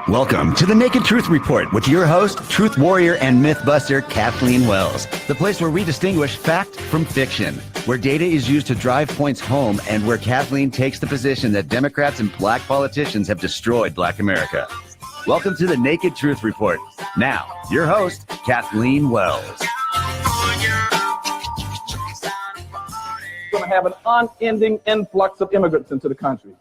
Welcome to the Naked Truth Report with your host, truth warrior and mythbuster, Kathleen Wells. The place where we distinguish fact from fiction, where data is used to drive points home, and where Kathleen takes the position that Democrats and black politicians have destroyed black America. Welcome to the Naked Truth Report. Now, your host, Kathleen Wells. We're going to have an unending influx of immigrants into the country.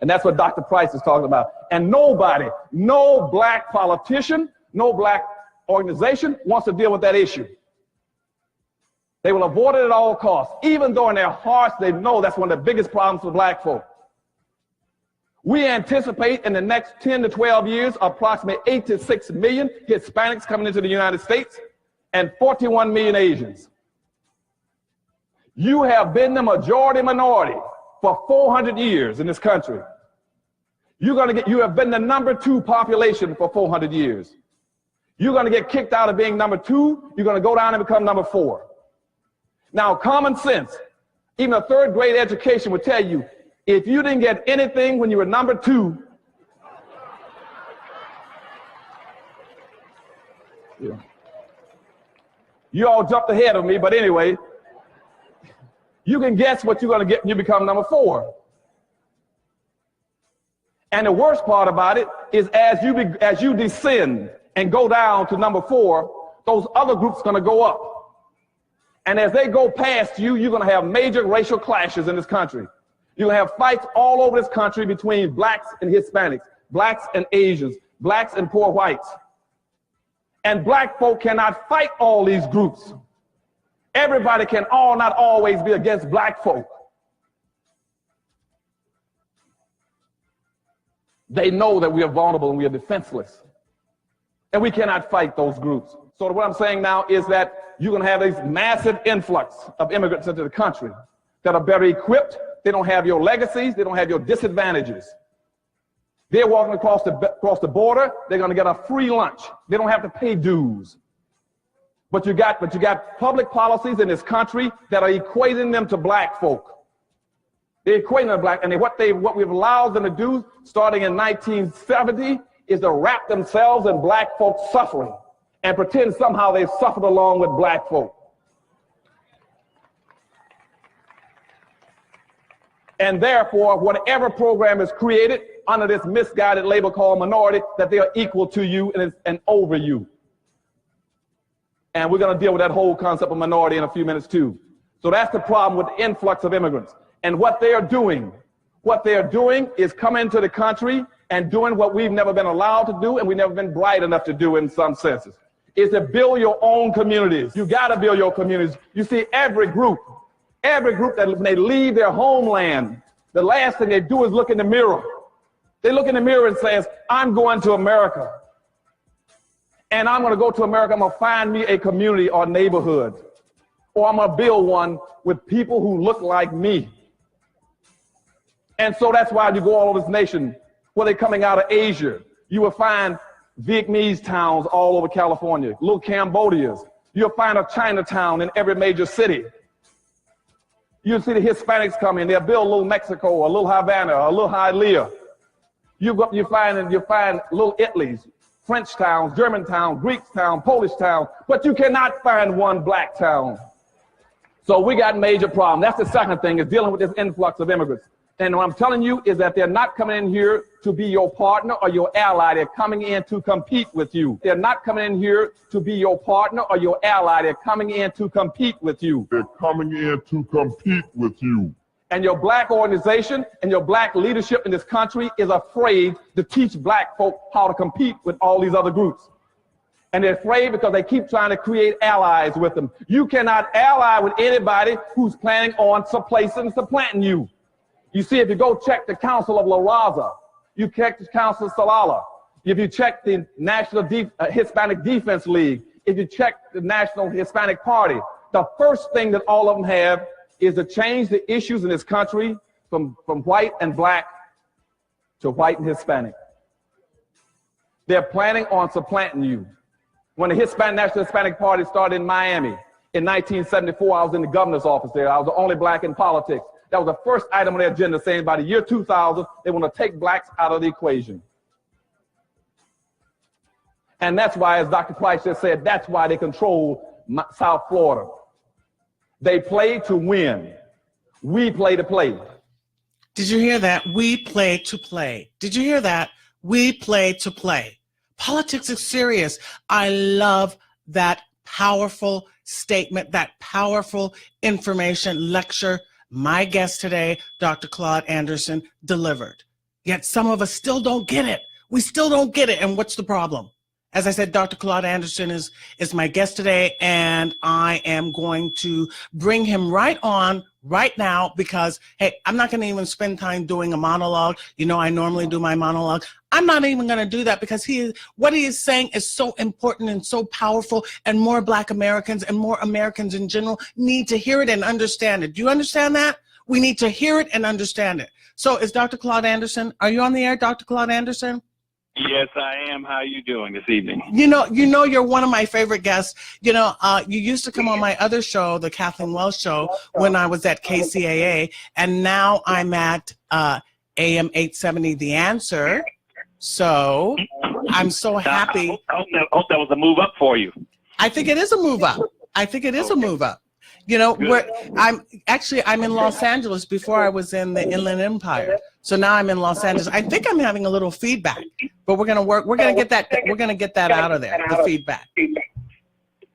And that's what Dr. Price is talking about. And nobody, no black politician, no black organization wants to deal with that issue. They will avoid it at all costs, even though in their hearts they know that's one of the biggest problems for black folk. We anticipate in the next 10 to 12 years, approximately 8 to 6 million Hispanics coming into the United States and 41 million Asians. You have been the majority minority for 400 years in this country. You have been the number 2 population for 400 years. You're going to get kicked out of being number 2. You're going to go down and become number 4. Now, common sense, even a third grade education would tell you, if you didn't get anything when you were number 2, you all jumped ahead of me, but anyway, you can guess what you're going to get when you become number 4. And the worst part about it is as you descend and go down to number 4, those other groups are going to go up. And as they go past you, you're going to have major racial clashes in this country. You're going to have fights all over this country between blacks and Hispanics, blacks and Asians, blacks and poor whites. And black folk cannot fight all these groups. Everybody can not always be against black folk. They know that we are vulnerable and we are defenseless. And we cannot fight those groups. So what I'm saying now is that you're going to have this massive influx of immigrants into the country that are better equipped. They don't have your legacies. They don't have your disadvantages. They're walking across the border. They're going to get a free lunch. They don't have to pay dues. But you got public policies in this country that are equating them to black folk. They're equating them to black, and what we've allowed them to do starting in 1970 is to wrap themselves in black folks' suffering and pretend somehow they suffered along with black folk. And therefore, whatever program is created under this misguided label called minority, that they are equal to you and over you. And we're going to deal with that whole concept of minority in a few minutes too. So that's the problem with the influx of immigrants. And what they are doing is coming into the country and doing what we've never been allowed to do and we've never been bright enough to do in some senses, is to build your own communities. You got to build your communities. You see, every group that when they leave their homeland, the last thing they do is look in the mirror. They look in the mirror and say, I'm going to America. And I'm going to go to America. I'm going to find me a community or neighborhood. Or I'm going to build one with people who look like me. And so that's why you go all over this nation, where they're coming out of Asia. You will find Vietnamese towns all over California, little Cambodias. You'll find a Chinatown in every major city. You'll see the Hispanics come in. They'll build a little Mexico, a little Havana, a little Hialeah. You find little Italys, French towns, German towns, Greek towns, Polish towns, but you cannot find one black town. So we got major problems. That's the second thing, is dealing with this influx of immigrants. And what I'm telling you is that they're not coming in here to be your partner or your ally. They're coming in to compete with you. They're not coming in here to be your partner or your ally. They're coming in to compete with you. They're coming in to compete with you. And your black organization and your black leadership in this country is afraid to teach black folk how to compete with all these other groups. And they're afraid because they keep trying to create allies with them. You cannot ally with anybody who's planning on supplanting you. You see, if you go check the Council of La Raza, you check the Council of Salala, if you check the National Hispanic Defense League, if you check the National Hispanic Party, the first thing that all of them have is to change the issues in this country from white and black to white and Hispanic. They're planning on supplanting you. When the National Hispanic Party started in Miami in 1974, I was in the governor's office there. I was the only black in politics. That was the first item on their agenda, saying by the year 2000, they want to take blacks out of the equation. And that's why, as Dr. Price just said, that's why they control South Florida. They play to win. We play to play. Did you hear that? We play to play. Did you hear that? We play to play. Politics is serious. I love that powerful statement, that powerful information lecture my guest today, Dr. Claud Anderson, delivered. Yet some of us still don't get it. We still don't get it. And what's the problem? As I said, Dr. Claud Anderson is my guest today, and I am going to bring him right on right now because, hey, I'm not going to even spend time doing a monologue. You know, I normally do my monologue. I'm not even going to do that because what he is saying is so important and so powerful, and more Black Americans and more Americans in general need to hear it and understand it. Do you understand that? We need to hear it and understand it. So is Dr. Claud Anderson, are you on the air, Dr. Claud Anderson? Yes, I am. How are you doing this evening? You know, you're one of my favorite guests. You know, you used to come on my other show, the Kathleen Wells Show, when I was at KCAA, and now I'm at AM 870, The Answer. So I'm so happy. I hope that was a move up for you. I think it is a move up. I think it is a move up. You know, I'm in Los Angeles before I was in the Inland Empire. So now I'm in Los Angeles. I think I'm having a little feedback, but we're gonna get that out of there, the feedback.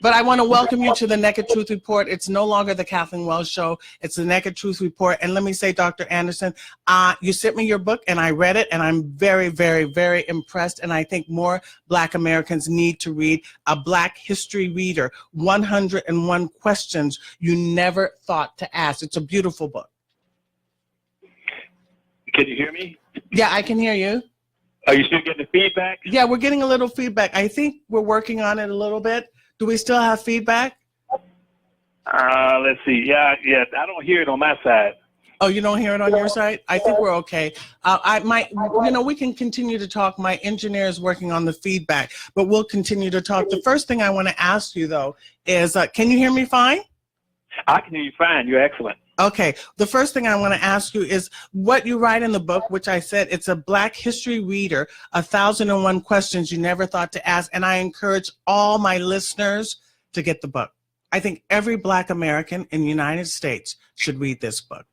But I want to welcome you to the Naked Truth Report. It's no longer the Kathleen Wells Show. It's the Naked Truth Report. And let me say, Dr. Anderson, you sent me your book and I read it, and I'm very, very, very impressed. And I think more Black Americans need to read A Black History Reader, 101 Questions You Never Thought to Ask. It's a beautiful book. Can you hear me? Yeah, I can hear you. Are you still getting the feedback? Yeah, we're getting a little feedback. I think we're working on it a little bit. Do we still have feedback? Let's see. Yeah. I don't hear it on my side. Oh, you don't hear it on your side? I think we're okay. We can continue to talk. My engineer is working on the feedback, but we'll continue to talk. The first thing I want to ask you, though, is can you hear me fine? I can hear you fine. You're excellent. Okay. The first thing I want to ask you is what you write in the book, which I said it's a Black History Reader, 1,001 Questions You Never Thought to Ask. And I encourage all my listeners to get the book. I think every Black American in the United States should read this book.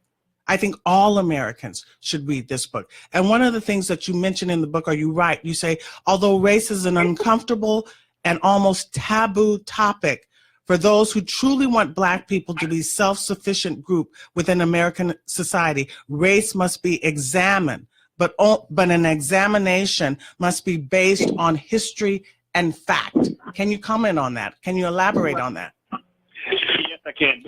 I think all Americans should read this book. And one of the things that you mention in the book, or you write, you say, although race is an uncomfortable and almost taboo topic, for those who truly want Black people to be self-sufficient group within American society, race must be examined, but an examination must be based on history and fact. Can you comment on that? Can you elaborate on that? Yes, I can.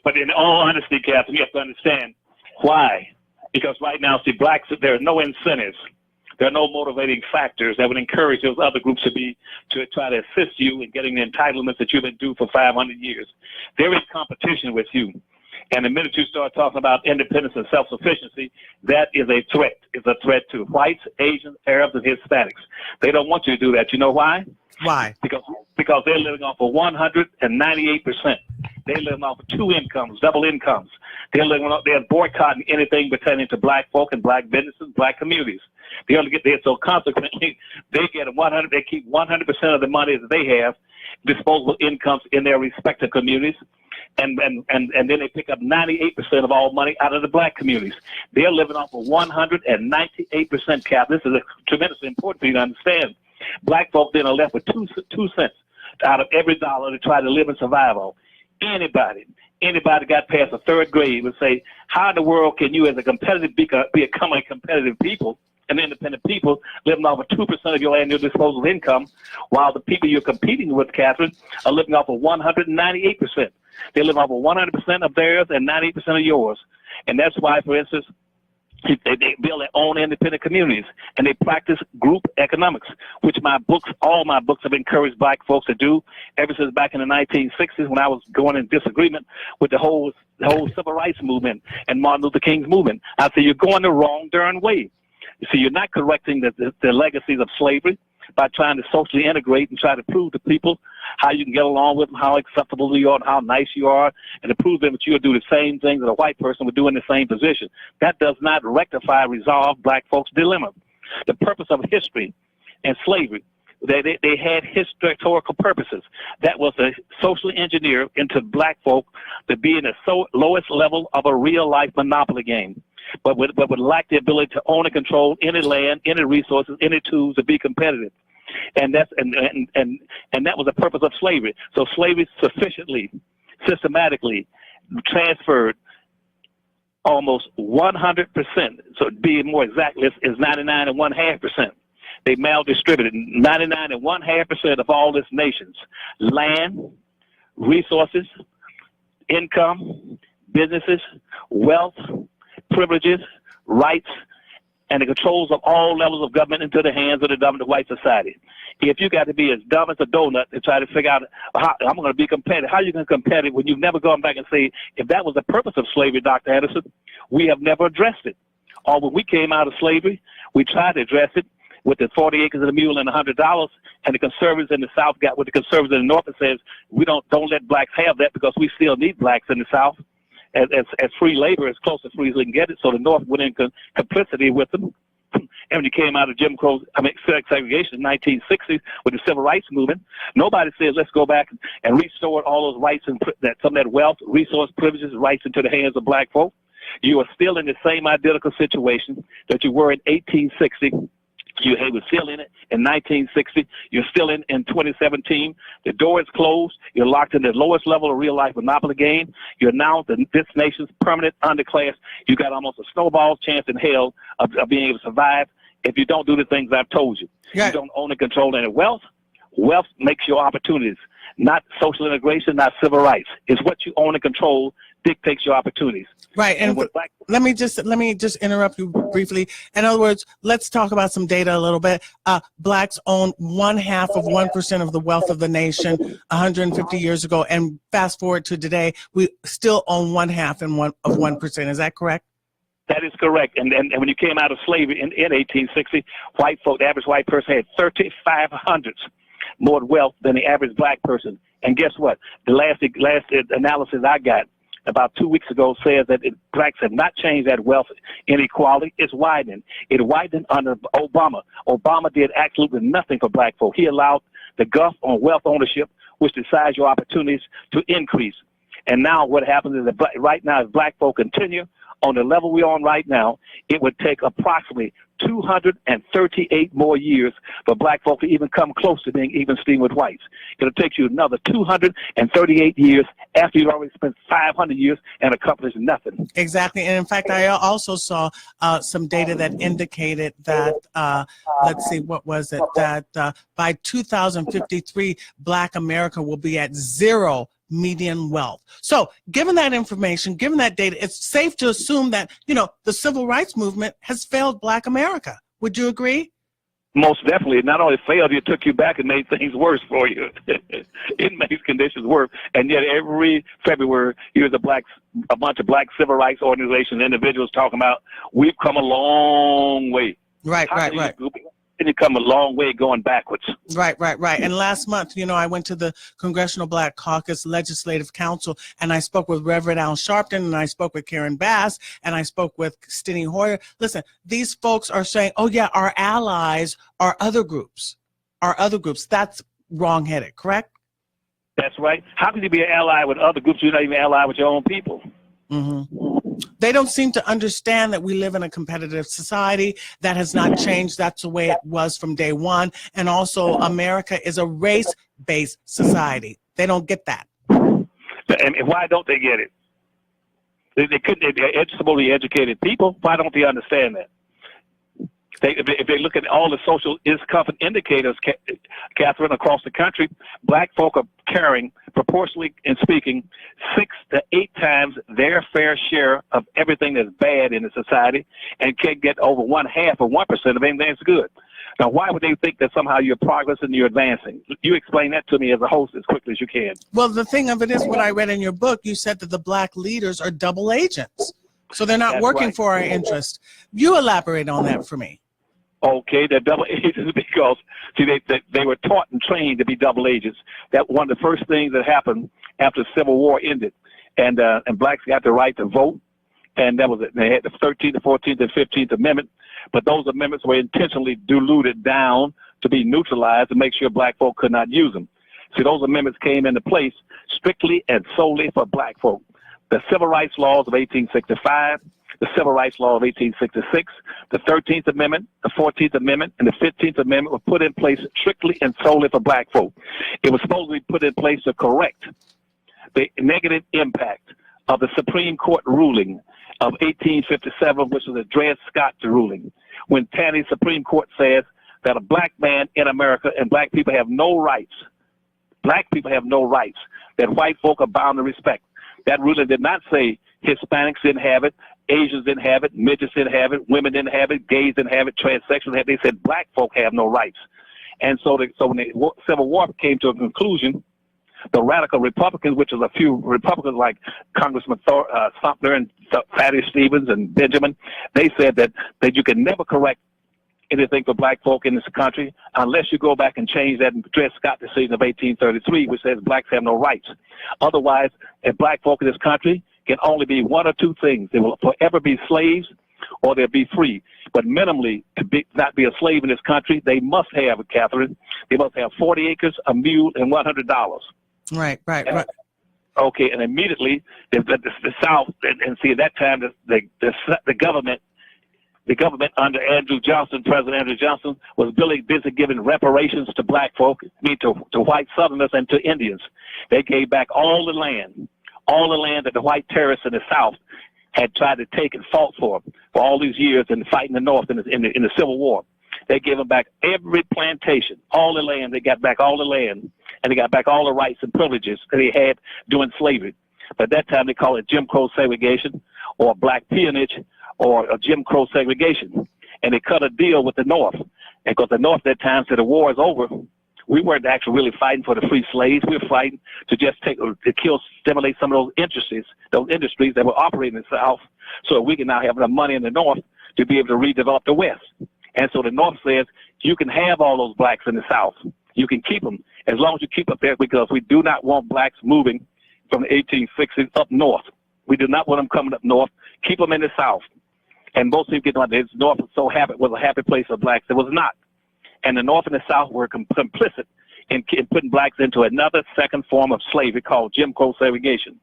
But in all honesty, Captain, you have to understand why. Because right now, see, Blacks, there are no incentives. There are no motivating factors that would encourage those other groups to try to assist you in getting the entitlements that you've been due for 500 years. There is competition with you. And the minute you start talking about independence and self-sufficiency, that is a threat. It's a threat to whites, Asians, Arabs, and Hispanics. They don't want you to do that. You know why? Why? Because they're living off of 198%. They're living off of two incomes, double incomes. They're boycotting anything pertaining to Black folk and Black businesses, Black communities. So consequently, they keep 100% of the money that they have, disposable incomes in their respective communities, and then they pick up 98% of all money out of the Black communities. They're living off of 198% cap. This is tremendously important for you to understand. Black folk then are left with 2 cents out of every dollar to try to live and survive on. Anybody got past the 3rd grade would say, how in the world can you as a competitive become a competitive people, an independent people, living off of 2% of your annual disposable income, while the people you're competing with, Catherine, are living off of 198%. They live off of 100% of theirs and 98% of yours. And that's why, for instance, they build their own independent communities, and they practice group economics, which all my books have encouraged Black folks to do ever since back in the 1960s when I was going in disagreement with the whole civil rights movement and Martin Luther King's movement. I said, you're going the wrong darn way. You see, you're not correcting the legacies of slavery by trying to socially integrate and try to prove to people how you can get along with them, how acceptable you are, and how nice you are, and to prove them that you'll do the same thing that a white person would do in the same position. That does not rectify, resolve Black folks' dilemma. The purpose of history and slavery They had historical purposes. That was to socially engineer into black folk to be in the lowest level of a real life monopoly game, but would lack the ability to own and control any land, any resources, any tools to be competitive. And that was the purpose of slavery. So slavery systematically transferred almost 100%. So being more exact, is 99.5%. They maldistributed 99.5% of all this nation's land, resources, income, businesses, wealth, privileges, rights, and the controls of all levels of government into the hands of the dominant white society. If you got to be as dumb as a donut to try to figure out how I'm going to be competitive, how you can competitive when you've never gone back and say, if that was the purpose of slavery, Dr. Anderson, we have never addressed it. Or when we came out of slavery, we tried to address it with the 40 acres of the mule and $100, and the conservatives in the South got with the conservatives in the North and says, we don't let blacks have that because we still need blacks in the South as free labor, as close to free as we can get it. So the North went in complicity with them. And when you came out of segregation in 1960 with the civil rights movement, nobody says, let's go back and restore all those rights and some of that wealth, resource, privileges, rights into the hands of black folk. You are still in the same identical situation that you were in 1860. You were still in it in 1960. You're still in 2017. The door is closed. You're locked in the lowest level of real life monopoly game. You're now this nation's permanent underclass. You got almost a snowball's chance in hell of being able to survive if you don't do the things I've told you. Yeah. You don't own and control any wealth. Wealth makes your opportunities, not social integration, not civil rights. It's what you own and control dictates your opportunities. Right, and let me just interrupt you briefly. In other words, let's talk about some data a little bit. Blacks own 0.5% of the wealth of the nation 150 years ago, and fast forward to today, we still own 0.5% Is that correct? That is correct. And when you came out of slavery in 1860, white folk, the average white person had 3,500 more wealth than the average black person. And guess what? The last analysis I got about 2 weeks ago says that blacks have not changed that wealth inequality. It's widening. It widened under Obama. Obama did absolutely nothing for black folk. He allowed the gulf on wealth ownership, which decides your opportunities, to increase. And now what happens is that right now, as black folk continue on the level we're on right now, it would take approximately 238 more years for black folk to even come close to being even steam with whites. It'll take you another 238 years after you've already spent 500 years and accomplished nothing. Exactly. And in fact, I also saw some data that indicated that, let's see, what was it? That by 2053, Black America will be at zero median wealth. So given that information, given that data, it's safe to assume that, the civil rights movement has failed Black America. Would you agree? Most definitely. It not only failed, it took you back and made things worse for you. It makes conditions worse. And yet every February, here's a bunch of black civil rights organizations, individuals talking about, we've come a long way. Right. And it come a long way going backwards. Right. And last month, I went to the Congressional Black Caucus Legislative Council, and I spoke with Reverend Al Sharpton, and I spoke with Karen Bass, and I spoke with Steny Hoyer. Listen, these folks are saying, oh yeah, our allies are other groups. That's wrong-headed, correct? That's right. How can you be an ally with other groups? You're not even an ally with your own people. Mm-hmm. They don't seem to understand that we live in a competitive society that has not changed. That's the way it was from day one. And also, America is a race-based society. They don't get that. And why don't they get it? They're supposedly educated people. Why don't they understand that? If they look at all the social income indicators, Catherine, across the country, black folk are carrying, proportionally in speaking, 6 to 8 times their fair share of everything that's bad in the society, and can't get over 1/2 of 1% of anything that's good. Now, why would they think that somehow you're progressing and you're advancing? You explain that to me as a host as quickly as you can. Well, the thing of it is, what I read in your book, you said that the black leaders are double agents. So they're not working for our interest. You elaborate on that for me. Okay, they're double agents because, see, they were taught and trained to be double agents. That one of the first things that happened after the Civil War ended, and blacks got the right to vote, and that was it. They had the 13th, the 14th, and 15th Amendment, but those amendments were intentionally diluted down to be neutralized to make sure black folk could not use them. See, those amendments came into place strictly and solely for black folk. The Civil Rights Laws of 1865, the Civil Rights Law of 1866, the 13th Amendment, the 14th Amendment, and the 15th Amendment were put in place strictly and solely for black folk. It was supposed to be put in place to correct the negative impact of the Supreme Court ruling of 1857, which was the Dred Scott ruling, when Tanny Supreme Court says that a black man in America and black people have no rights. Black people have no rights that white folk are bound to respect. That ruling did not say Hispanics didn't have it, Asians didn't have it, midgets didn't have it, women didn't have it, gays didn't have it, transsexuals didn't have it. They said black folk have no rights. And so when the Civil War came to a conclusion, the radical Republicans, which is a few Republicans like Congressman Sumter and Thaddeus Stevens and Benjamin, they said that you can never correct anything for black folk in this country unless you go back and change that Dred Scott decision of 1833, which says blacks have no rights. Otherwise, if black folk in this country can only be one or two things. They will forever be slaves or they'll be free. But minimally, to not be a slave in this country, they must have, Catherine, they must have 40 acres, a mule, and $100. Right. Okay, and immediately the South, and see at that time the government under Andrew Johnson, President Andrew Johnson, was busy giving reparations to black folk, to white Southerners and to Indians. They gave back all the land that the white terrorists in the South had tried to take and fought for all these years and fighting the North in the Civil War. They gave them back every plantation, all the land. They got back all the land, and they got back all the rights and privileges that they had during slavery. But at that time, they call it Jim Crow segregation or black peonage or a Jim Crow segregation. And they cut a deal with the North. And because the North at that time said the war is over, we weren't actually really fighting for the free slaves. We were fighting to just stimulate some of those industries that were operating in the South, so we can now have enough money in the North to be able to redevelop the West. And so the North says, you can have all those blacks in the South. You can keep them as long as you keep up there, because we do not want blacks moving from the 1860s up north. We do not want them coming up north. Keep them in the South. And most people get on this North was a happy place for blacks. It was not. And the North and the South were complicit in putting blacks into another second form of slavery called Jim Crow segregation.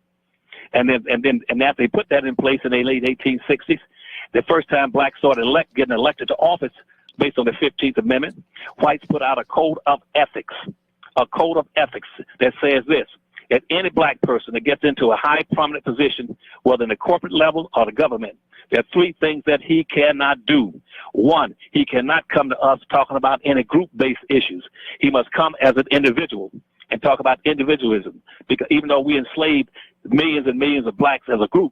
And after they put that in place in the late 1860s, the first time blacks started getting elected to office based on the 15th Amendment, whites put out a code of ethics that says this: that any black person that gets into a high prominent position, whether in the corporate level or the government, there are three things that he cannot do. One, he cannot come to us talking about any group-based issues. He must come as an individual and talk about individualism, because even though we enslaved millions and millions of blacks as a group,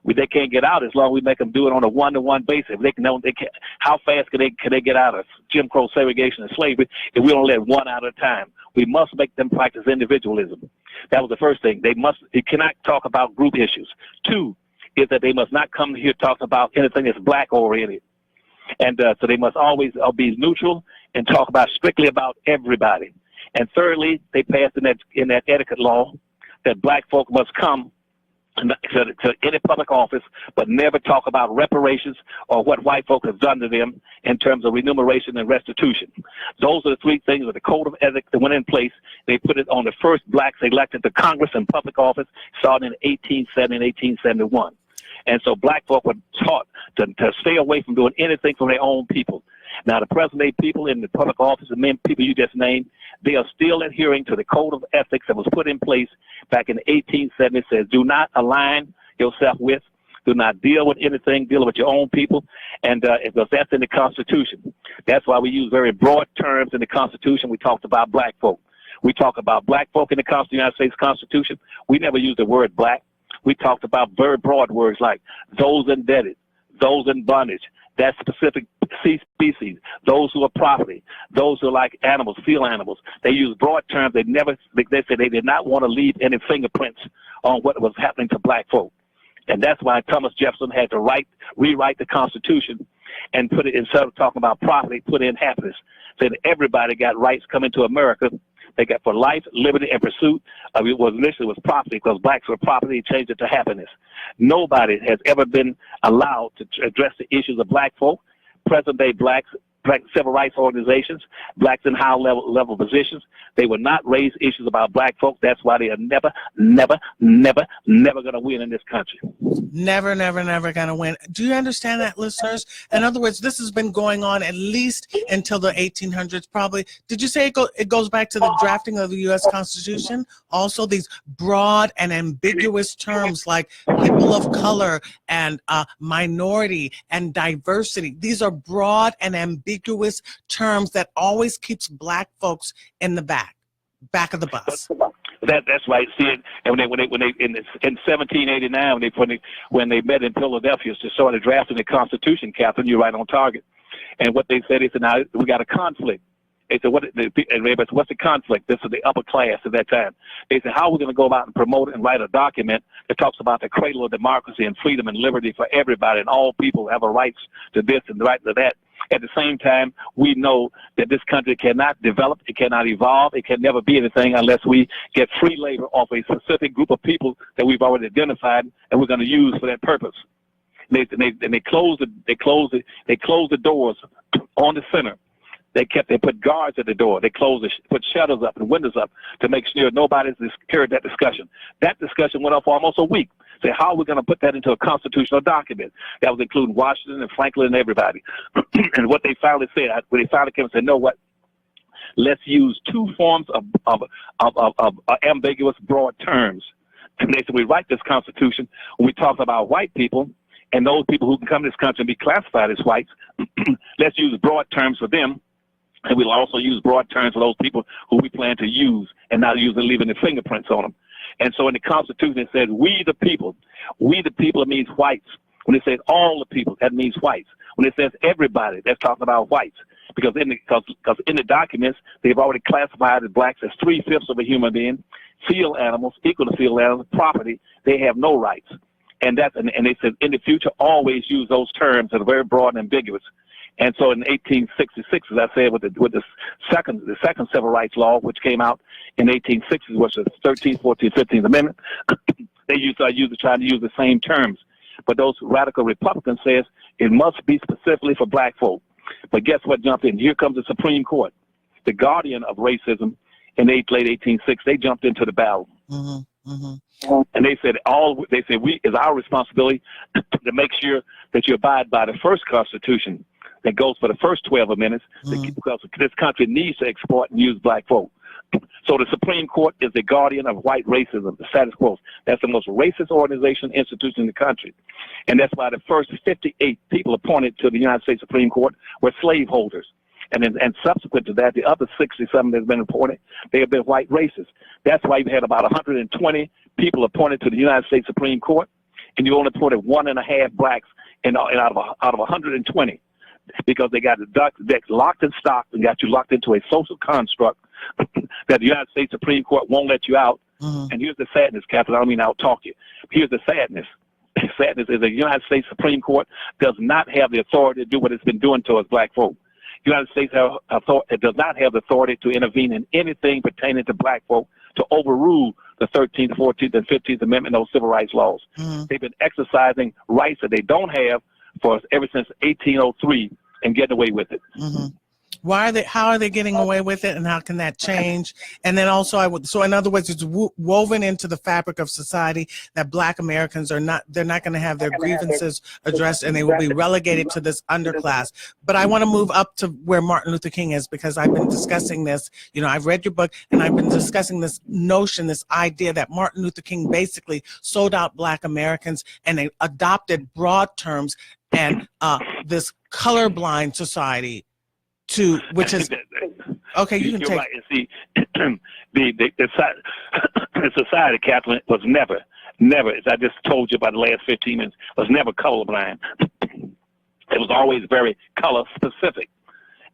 they can't get out as long as we make them do it on a one-to-one basis. How fast can they get out of Jim Crow segregation and slavery if we don't let one out at a time? We must make them practice individualism. That was the first thing. They cannot talk about group issues. Two is that they must not come here talking about anything that's black-oriented. And so they must always be neutral and talk strictly about everybody. And thirdly, they passed in that etiquette law that black folk must come to any public office, but never talk about reparations or what white folk have done to them in terms of remuneration and restitution. Those are the three things of the code of ethics that went in place. They put it on the first blacks elected to Congress and public office, starting in 1870 and 1871. And so black folk were taught to stay away from doing anything from their own people. Now, the present-day people in the public office, the men, people you just named, they are still adhering to the code of ethics that was put in place back in 1870. It says, do not align yourself with, do not deal with anything, deal with your own people, and because that's in the Constitution. That's why we use very broad terms in the Constitution. We talked about black folk. We talk about black folk in the United States Constitution. We never use the word black. We talked about very broad words like those indebted, those in bondage, that specific species, those who are property, those who are like animals, field animals. They use broad terms. They said they did not want to leave any fingerprints on what was happening to black folk. And that's why Thomas Jefferson had to rewrite the Constitution and put it, instead of talking about property, put in happiness. Said everybody got rights coming to America. They got for life, liberty, and pursuit. Initially was property, because blacks were property. He changed it to happiness. Nobody has ever been allowed to address the issues of black folk. Present-day blacks black civil rights organizations, blacks in high level positions. They will not raise issues about black folks. That's why they are never going to win in this country. Never going to win. Do you understand that, listeners? In other words, this has been going on at least until the 1800s, probably. Did you say it goes back to the drafting of the U.S. Constitution? Also, these broad and ambiguous terms like people of color and minority and diversity. These are broad and ambiguous terms that always keeps black folks in the back of the bus. That's right. See, and when they in 1789 when they met in Philadelphia to start drafting the Constitution, Catherine, you're right on target. And what they said is, now we got a conflict. They said, what's the conflict? This is the upper class at that time. They said, how are we going to go about and promote it and write a document that talks about the cradle of democracy and freedom and liberty for everybody, and all people have a rights to this and the right to that. At the same time, we know that this country cannot develop, it cannot evolve, it can never be anything unless we get free labor off a specific group of people that we've already identified and we're going to use for that purpose. They close the doors on the center. They put guards at the door. They put shutters up and windows up to make sure nobody's heard that discussion. That discussion went on for almost a week. Say, how are we going to put that into a constitutional document? That was including Washington and Franklin and everybody. And what they finally said, when they finally came and said, know what? Let's use two forms of ambiguous broad terms. And they said, we write this Constitution when we talk about white people and those people who can come to this country and be classified as whites. Let's use broad terms for them. And we'll also use broad terms for those people who we plan to use and not use and leaving the fingerprints on them. And so in the Constitution, it says, we the people. We the people, it means whites. When it says all the people, that means whites. When it says everybody, that's talking about whites. Because in the documents, they've already classified the blacks as 3/5 of a human being, field animals, equal to field animals, property. They have no rights. And they said, in the future, always use those terms that are very broad and ambiguous. And so in 1866, as I said, with the second civil rights law, which came out in 1860, which was 13th, 14th, 15th Amendment, they trying to use the same terms. But those radical Republicans says it must be specifically for black folk. But guess what jumped in? Here comes the Supreme Court, the guardian of racism in the late 1860s. They jumped into the battle. Mm-hmm. Mm-hmm. And they said it's our responsibility to make sure that you abide by the first Constitution that goes for the first 12 amendments, because this country needs to export and use black folk. So the Supreme Court is the guardian of white racism, the status quo. That's the most racist institution in the country. And that's why the first 58 people appointed to the United States Supreme Court were slaveholders. And subsequent to that, the other 67 that have been appointed, they have been white racists. That's why you had about 120 people appointed to the United States Supreme Court, and you only appointed 1.5 blacks out of 120. Because they got locked and stocked and got you locked into a social construct that the United States Supreme Court won't let you out. Mm-hmm. And here's the sadness, Captain. I don't mean I'll talk you. Here's the sadness. Sadness is the United States Supreme Court does not have the authority to do what it's been doing to us black folk. The United States it does not have the authority to intervene in anything pertaining to black folk to overrule the 13th, 14th, and 15th Amendment, those civil rights laws. Mm-hmm. They've been exercising rights that they don't have for us ever since 1803 and getting away with it. Mm-hmm. How are they getting away with it, and how can that change? And then also so in other words, it's woven into the fabric of society that black Americans they're not going to have their grievances addressed, and they will be relegated to this underclass. But I want to move up to where Martin Luther King is, because I've been discussing this. I've read your book, and I've been discussing this notion, this idea that Martin Luther King basically sold out black Americans, and they adopted broad terms and this colorblind society which is okay. You can take. Right. See, the society, Kathleen, was never, as I just told you about the last 15 minutes, was never colorblind. It was always very color specific,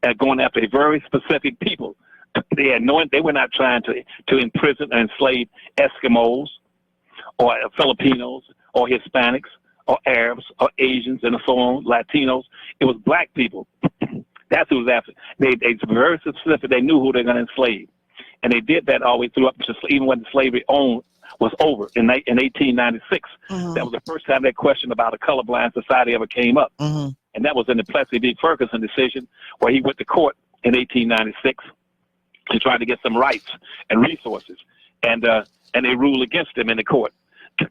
and going after a very specific people. They were not trying to imprison and enslave Eskimos or Filipinos or Hispanics or Arabs or Asians and so on, Latinos. It was black people. That's who was after. They very specific. They knew who they're going to enslave, and they did that all the way through up to even when slavery was over in 1896. Mm-hmm. That was the first time that question about a colorblind society ever came up. Mm-hmm. And that was in the Plessy v. Ferguson decision, where he went to court in 1896 to try to get some rights and resources. And they ruled against him in the court.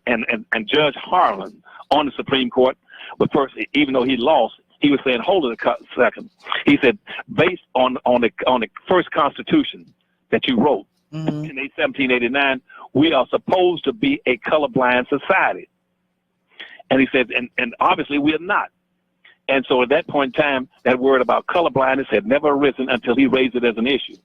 And Judge Harlan on the Supreme Court, but first, even though he lost, he was saying, hold it a second. He said, based on the first Constitution that you wrote in 1789, we are supposed to be a colorblind society. And he said, and obviously we are not. And so at that point in time, that word about colorblindness had never arisen until he raised it as an issue.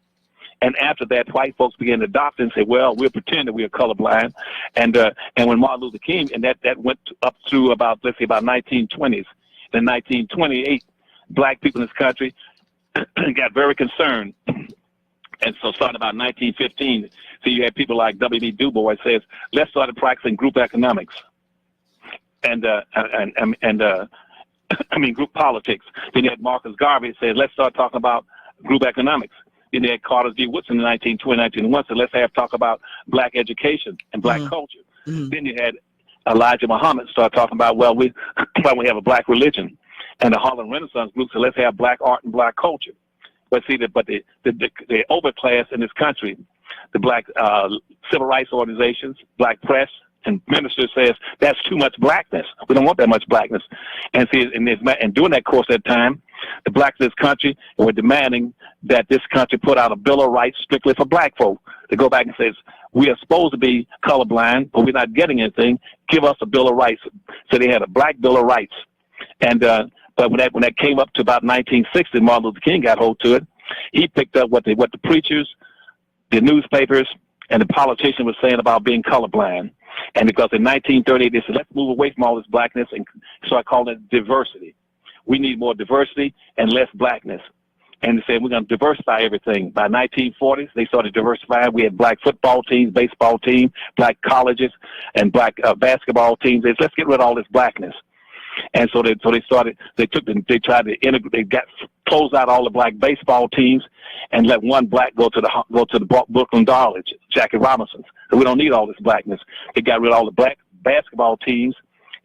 And after that, white folks began to adopt it and say, well, we'll pretend that we are colorblind. And when Martin Luther King, and that went up through about, let's say, about 1920s. In 1928, black people in this country got very concerned. And so starting about 1915, so you had people like W.B. Du Bois says, let's start practicing group economics and group politics. Then you had Marcus Garvey said, let's start talking about group economics. Then you had Carter G. Woodson in 1920, 1921 said, let's talk about black education and black culture. Then you had Elijah Muhammad start talking about, well, we have a black religion. And the Harlem Renaissance group said, let's have black art and black culture. But see, the overclass in this country, the black civil rights organizations, black press, and ministers says, that's too much blackness. We don't want that much blackness. And see, and during that course of that time, the blacks in this country were demanding that this country put out a Bill of Rights strictly for black folk. To go back and say, we are supposed to be colorblind, but we're not getting anything. Give us a Bill of Rights. So they had a black Bill of Rights. And but when that came up to about 1960, Martin Luther King got hold to it. He picked up what the preachers, the newspapers, and the politicians were saying about being colorblind. And because in 1938, they said, let's move away from all this blackness and start calling it diversity. We need more diversity and less blackness. And they said, we're going to diversify everything. By 1940s, they started diversifying. We had black football teams, baseball teams, black colleges, and black basketball teams. They said, let's get rid of all this blackness. And so they tried to integrate, they closed out all the black baseball teams and let one black go to the Brooklyn Darlings, Jackie Robinson. So we don't need all this blackness. They got rid of all the black basketball teams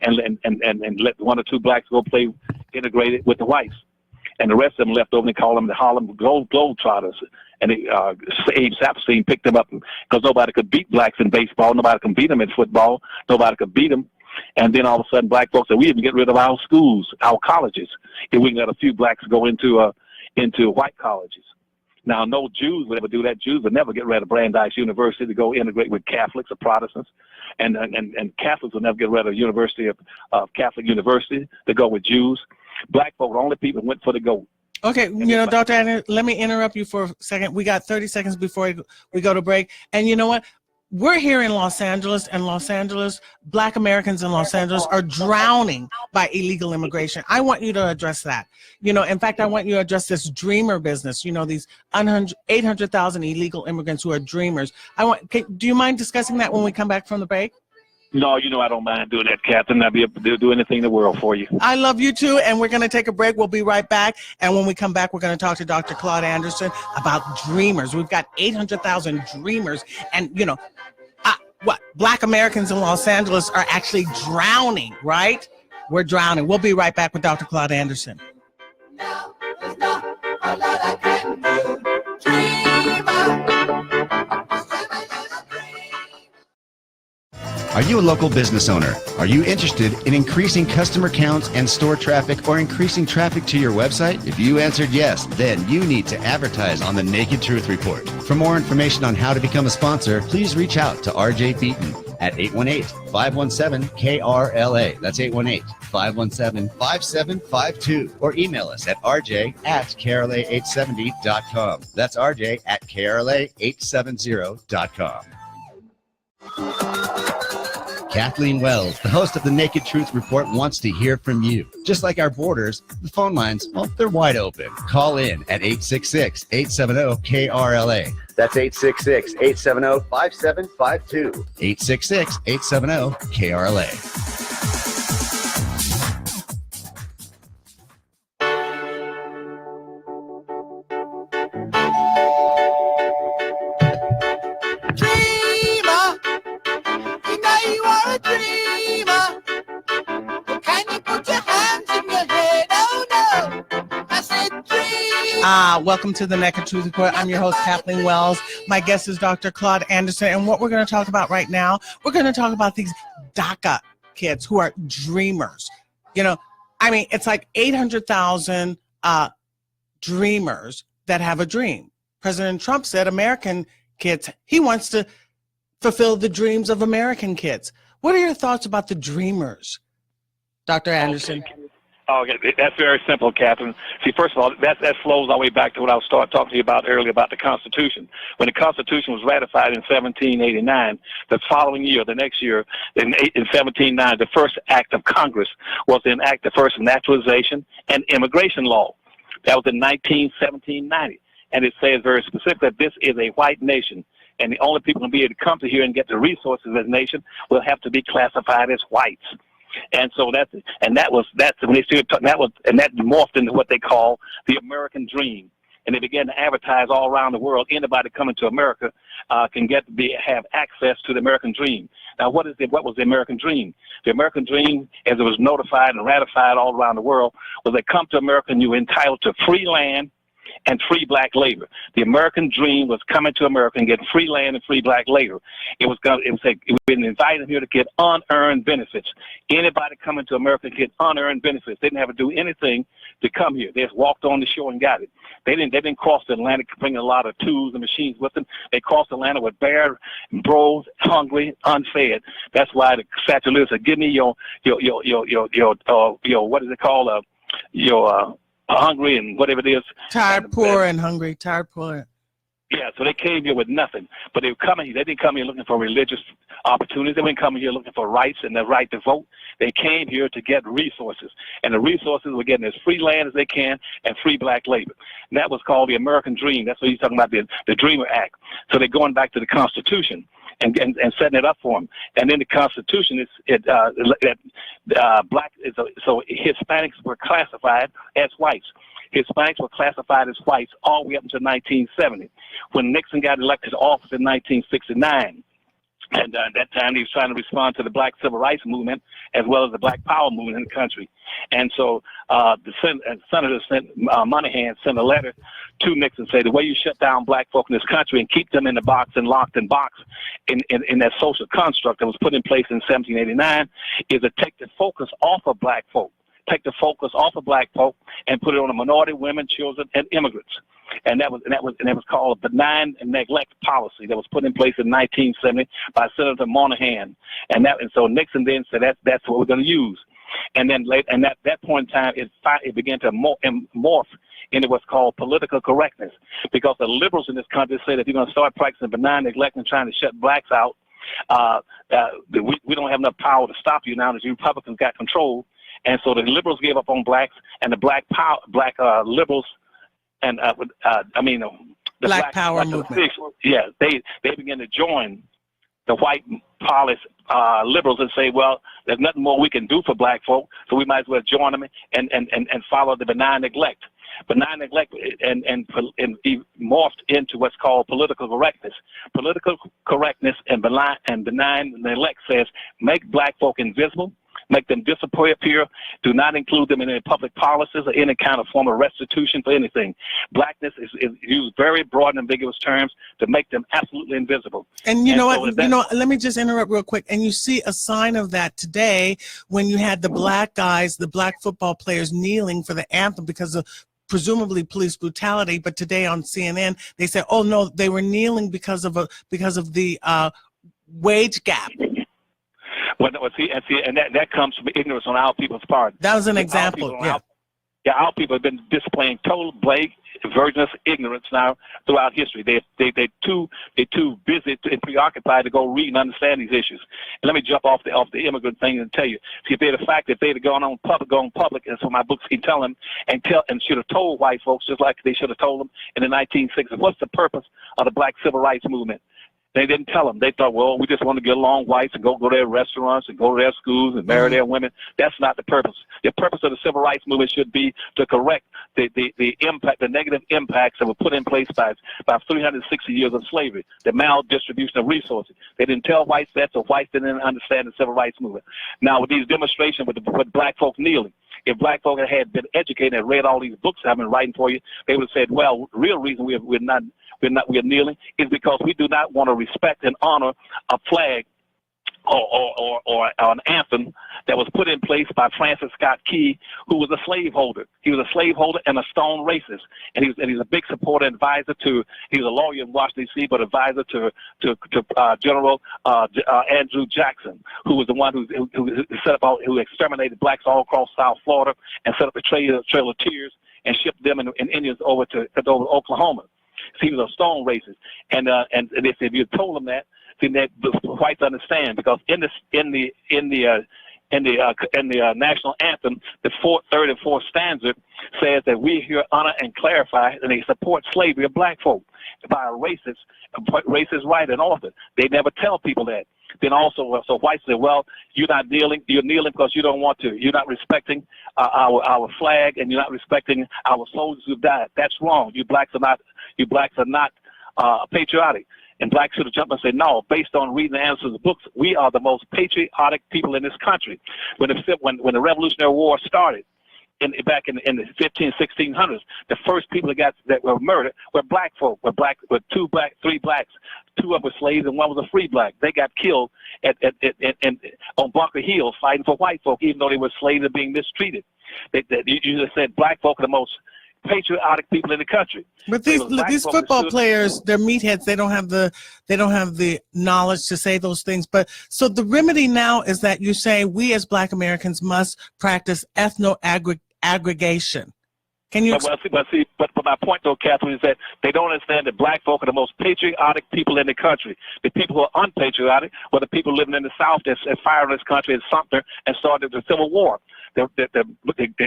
and let one or two blacks go play integrated with the whites. And the rest of them left over, and they call them the Harlem Globetrotters. And Abe Saperstein picked them up because nobody could beat blacks in baseball. Nobody could beat them in football. Nobody could beat them. And then all of a sudden, black folks said, we even get rid of our schools, our colleges, if we can let a few blacks go into white colleges. Now, no Jews would ever do that. Jews would never get rid of Brandeis University to go integrate with Catholics or Protestants. And Catholics would never get rid of University of Catholic University to go with Jews. Black folk, the only people who went for the gold. Okay, Dr. Anderson, let me interrupt you for a second. We got 30 seconds before we go to break. And you know what? We're here in Los Angeles, and Black Americans in Los Angeles are drowning by illegal immigration. I want you to address that. In fact, I want you to address this dreamer business, these 800,000 illegal immigrants who are dreamers. Do you mind discussing that when we come back from the break? No, I don't mind doing that, Captain. I'll be able to do anything in the world for you. I love you too, and we're going to take a break. We'll be right back, and when we come back, we're going to talk to Dr. Claud Anderson about dreamers. We've got 800,000 dreamers, and Black Americans in Los Angeles are actually drowning, right? We're drowning. We'll be right back with Dr. Claud Anderson. Now, there's not a lot I can do. Dreamer. Are you a local business owner? Are you interested in increasing customer counts and store traffic or increasing traffic to your website? If you answered yes, then you need to advertise on the Naked Truth Report. For more information on how to become a sponsor, please reach out to RJ Beaton at 818-517-KRLA. That's 818-517-5752. Or email us at rj@krla870.com. That's rj@krla870.com. Kathleen Wells, the host of the Naked Truth Report, wants to hear from you. Just like our borders, the phone lines, they're wide open. Call in at 866-870-KRLA. That's 866-870-5752. 866-870-KRLA. Dreamer, can you put your hands in your head? Oh, no. Welcome to the Naked Truth Report. I'm your host, Kathleen Wells. My guest is Dr. Claud Anderson. And what we're going to talk about right now, we're going to talk about these DACA kids who are dreamers. You know, I mean, it's like 800,000 dreamers that have a dream. President Trump said American kids, he wants to fulfill the dreams of American kids. What are your thoughts about the dreamers, Dr. Anderson? Okay, that's very simple, Catherine. See, first of all, that flows all the way back to what I was talking to you about earlier about the Constitution. When the Constitution was ratified in 1789, the following year, the next year, in 1790, the first act of Congress was to enact the first naturalization and immigration law. That was in 1790. And it says very specifically that this is a white nation. And the only people who will be able to come to here and get the resources of this nation will have to be classified as whites. And so that morphed into what they call the American dream. And they began to advertise all around the world. Anybody coming to America can have access to the American dream. Now, what was the American dream? The American dream, as it was notified and ratified all around the world, was that come to America and you were entitled to free land and free black labor. The American dream was coming to America and getting free land and free black labor. It was inviting here to get unearned benefits. Anybody coming to America could get unearned benefits. They didn't have to do anything to come here. They just walked on the shore and got it. They didn't cross the Atlantic bringing a lot of tools and machines with them. They crossed the Atlantic with bare, broke, hungry, unfed. That's why the Statue of Liberty said, "Give me your what is it called? Hungry and whatever it is." Tired, poor, and hungry. Tired, poor. Yeah, so they came here with nothing, but they were coming here. They didn't come here looking for religious opportunities. They didn't come here looking for rights and the right to vote. They came here to get resources, and the resources were getting as free land as they can and free black labor. And that was called the American Dream. That's what he's talking about, the Dreamer Act. So they're going back to the Constitution and setting it up for them. And in the Constitution, so Hispanics were classified as whites. Hispanics were classified as whites all the way up until 1970, when Nixon got elected to office in 1969. And at that time, he was trying to respond to the Black Civil Rights Movement as well as the Black Power movement in the country. And so Senator Moynihan sent a letter to Nixon saying, the way you shut down black folk in this country and keep them in the box and locked in box in that social construct that was put in place in 1789 is to take the focus off of black folk. Take the focus off of black folk and put it on the minority, women, children, and immigrants. And that was called a benign neglect policy that was put in place in 1970 by Senator Moynihan. And so Nixon then said that's what we're going to use. And then at that point in time, it began to morph into what's called political correctness, because the liberals in this country say that if you're going to start practicing benign neglect and trying to shut blacks out, we don't have enough power to stop you now that the Republicans got control. And so the liberals gave up on blacks, and the black liberals, and the Black Power movement. Yeah, they began to join the white liberals and say, well, there's nothing more we can do for black folk, so we might as well join them and follow the benign neglect. Benign neglect and morphed into what's called political correctness. Political correctness and benign neglect says make black folk invisible, make them disappear, do not include them in any public policies or any kind of form of restitution for anything. Blackness is used very broad and ambiguous terms to make them absolutely invisible. And let me just interrupt real quick. And you see a sign of that today when you had the black guys, the black football players kneeling for the anthem because of presumably police brutality. But today on CNN, they said, oh no, they were kneeling because of the wage gap. Well, and that comes from ignorance on our people's part. That was an example. Our people have been displaying total vergence ignorance now throughout history. They're too busy and preoccupied to go read and understand these issues. And let me jump off the immigrant thing and tell you. See, if they'd the fact that they'd have gone public, and so my books keep telling them, and should have told white folks just like they should have told them in the 1960s. What's the purpose of the Black Civil Rights Movement? They didn't tell them. They thought, well, we just want to get along whites and go to their restaurants and go to their schools and marry their women. That's not the purpose. The purpose of the civil rights movement should be to correct the impact, the negative impacts that were put in place by 360 years of slavery, the maldistribution of resources. They didn't tell whites that, so whites didn't understand the civil rights movement. Now, with these demonstrations with black folk kneeling, if black folk had been educated and read all these books I've been writing for you, they would have said, well, the real reason we're kneeling is because we do not want to respect and honor a flag or an anthem that was put in place by Francis Scott Key, who was a slaveholder. He was a slaveholder and a stone racist, and he's a big supporter and advisor to. He was a lawyer in Washington D.C., but advisor to General Andrew Jackson, who was the one who exterminated blacks all across South Florida and set up the Trail of Tears and shipped them and Indians over to Oklahoma. So he was a stone racist, and if you told them that, then that the whites understand, because in the national anthem, the third and fourth stanza says that we here honor and clarify, and they support slavery of black folk by a racist writer and author. They never tell people that. Then also, so whites say, well, you're not kneeling. You're kneeling because you don't want to. You're not respecting our flag, and you're not respecting our soldiers who died. That's wrong. You blacks are not patriotic. And blacks should have jumped and said, no, based on reading Anderson's books, we are the most patriotic people in this country. When the Revolutionary War started, back in the 1600s, the first people that were murdered were black folk, were three blacks. Two of them were slaves and one was a free black. They got killed on Bunker Hill fighting for white folk, even though they were slaves and being mistreated. You just said black folk are the most patriotic people in the country. But these football players, they're meatheads. They don't have the knowledge to say those things. But so the remedy now is that you say we as Black Americans must practice ethno-aggregation. Can you? But my point though, Catherine, is that they don't understand that black folk are the most patriotic people in the country. The people who are unpatriotic were the people living in the South that fired this country in Sumter and started the Civil War. The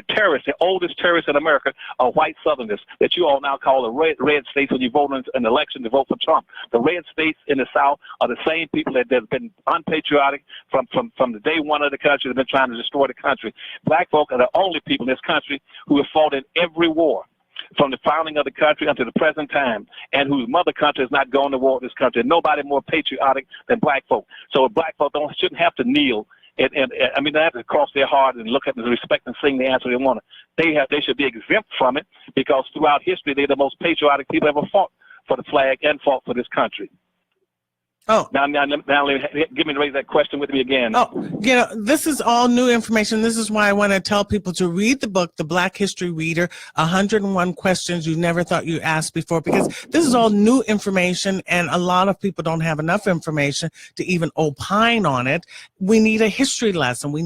terrorists, the oldest terrorists in America are white Southerners that you all now call the red states when you vote in an election to vote for Trump. The red states in the South are the same people that have been unpatriotic from the day one of the country. They've been trying to destroy the country. Black folk are the only people in this country who have fought in every war from the founding of the country until the present time, and whose mother country has not gone to war with this country. Nobody more patriotic than black folk. So black folk shouldn't have to kneel. And I mean, they have to cross their heart and look at the respect and sing the answer they want. They should be exempt from it, because throughout history, they're the most patriotic people ever fought for the flag and fought for this country. Oh. Now, give me to raise that question with me again. Oh, this is all new information. This is why I want to tell people to read the book, The Black History Reader, 101 Questions You Never Thought You Asked Before, because this is all new information, and a lot of people don't have enough information to even opine on it. We need a history lesson. But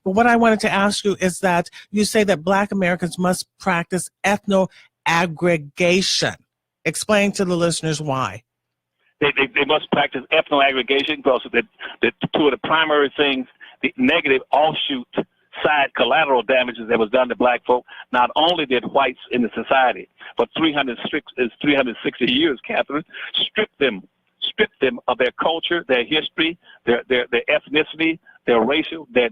what I wanted to ask you is that you say that Black Americans must practice ethno-aggregation. Explain to the listeners why. They must practice ethno-aggregation, because the two of the primary things, the negative offshoot side collateral damages that was done to black folk, not only did whites in the society for 360 years, Catherine, strip them of their culture, their history, their ethnicity, their racial, their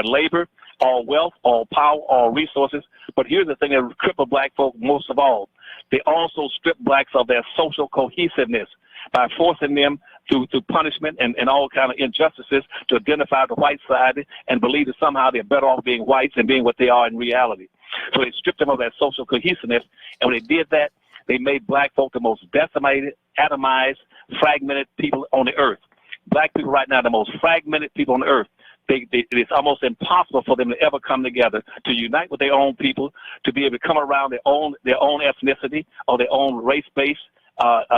labor, all wealth, all power, all resources. But here's the thing that crippled black folk most of all. They also stripped blacks of their social cohesiveness by forcing them through punishment and all kind of injustices to identify the white side and believe that somehow they're better off being whites than being what they are in reality. So they stripped them of that social cohesiveness, and when they did that, they made black folk the most decimated, atomized, fragmented people on the earth. Black people right now are the most fragmented people on the earth. It's almost impossible for them to ever come together, to unite with their own people, to be able to come around their own ethnicity or their own race-based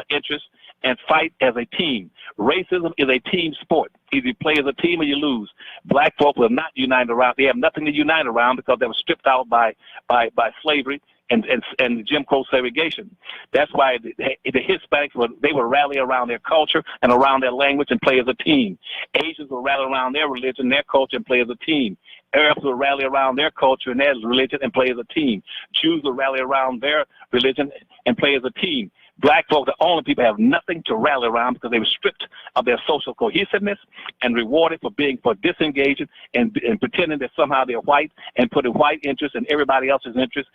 interests and fight as a team. Racism is a team sport. Either you play as a team or you lose. Black folk will not unite around. They have nothing to unite around because they were stripped out by slavery and Jim Crow segregation. That's why the Hispanics they would rally around their culture and around their language and play as a team. Asians will rally around their religion, their culture, and play as a team. Arabs will rally around their culture and their religion and play as a team. Jews will rally around their religion and play as a team. Black folk, the only people have nothing to rally around because they were stripped of their social cohesiveness and rewarded for disengaging and pretending that somehow they're white and putting white interests in everybody else's interests.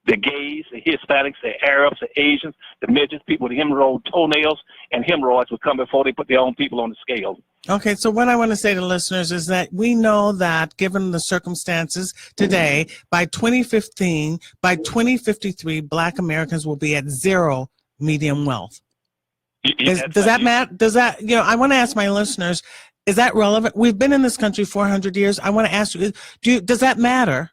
The gays, the Hispanics, the Arabs, the Asians, the midgets, people with hemorrhoid toenails and hemorrhoids would come before they put their own people on the scale. Okay, so what I want to say to listeners is that we know that given the circumstances today, by 2015, by 2053, Black Americans will be at zero median wealth. Does that matter? Does that, I want to ask my listeners, is that relevant? We've been in this country 400 years. I want to ask you, does that matter?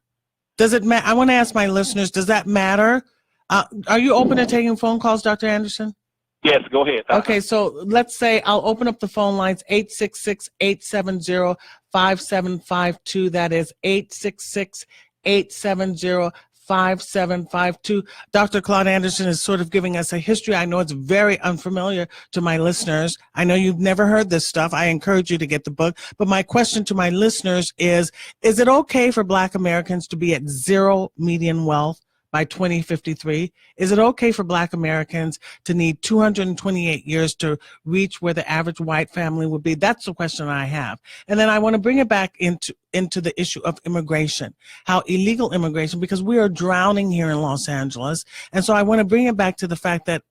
Does it matter? I want to ask my listeners, does that matter? Are you open to taking phone calls, Dr. Anderson? Yes, go ahead. Okay, so let's say I'll open up the phone lines, 866-870-5752. That is 866-870-5752. Dr. Claud Anderson is sort of giving us a history. I know it's very unfamiliar to my listeners. I know you've never heard this stuff. I encourage you to get the book. But my question to my listeners is it okay for Black Americans to be at zero median wealth by 2053? Is it okay for Black Americans to need 228 years to reach where the average white family would be? That's the question I have. And then I want to bring it back into the issue of immigration, how illegal immigration, because we are drowning here in Los Angeles. And so I want to bring it back to the fact that